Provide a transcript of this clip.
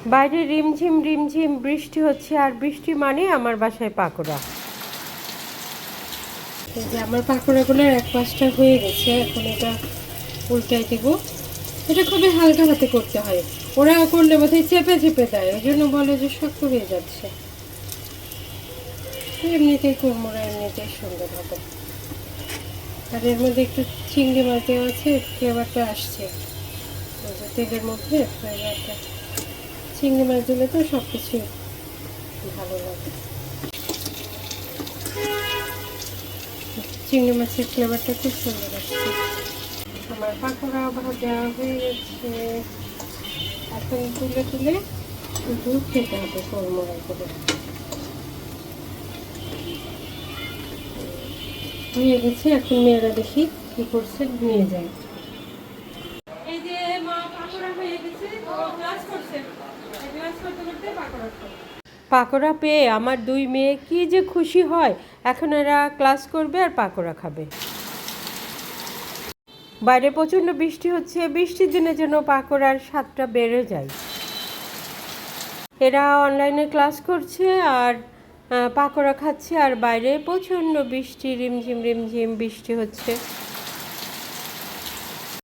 বাইরে রিমঝিম রিমঝিম বৃষ্টি হচ্ছে, আর বৃষ্টি মানে আমার বাসায় পাকোড়া। এই যে আমার পাকোড়াগুলোর এক পাশটা হয়ে গেছে, এখন এটা উল্টাই দিব। এটা খুবই হালকা হাতে করতে হয়, ওরা করলে বোধহয় চেপে চেপে দেয়, ওই জন্য বলে যে শক্ত হয়ে যাচ্ছে। এমনিতেই কুমড়া এমনিতেই সুন্দর হবে। আর এর মধ্যে একটু চিংড়ি মাছ দেওয়া আছে, ফ্লেভারটা আসছে তেলের মধ্যে। ফ্লেভারটা চিংড়ি মাছ দিলে তো সব কিছুই ভালো লাগে। চিংড়ি মাছের ফ্লেভারটা খুব সুন্দর আসছে। আমার পাকোড়া ভাজা হয়ে গেছে, এখন তুলে তুলে শুধু খেতে হবে কুমড়া করে। নিয়ে গেছে, এখন মেয়েরা দেখি কি করছে, নিয়ে যায়। এই যে মা পাকোড়া হয়ে গেছে, ক্লাস করছে, ক্লাস করতে করতে পাকোড়া খাবে। পাকোড়া পেয়ে আমার দুই মেয়ে কি যে খুশি হয়। এখন এরা ক্লাস করবে আর পাকোড়া খাবে। বাইরে প্রচণ্ড বৃষ্টি হচ্ছে, বৃষ্টির দিনে যেন পাকোড়ার স্বাদটা বেড়ে যায়। এরা অনলাইনে ক্লাস করছে আর পাকোড়া খাচ্ছে, আর বাইরে প্রচণ্ড বৃষ্টি, রিমঝিম রিমঝিম বৃষ্টি হচ্ছে।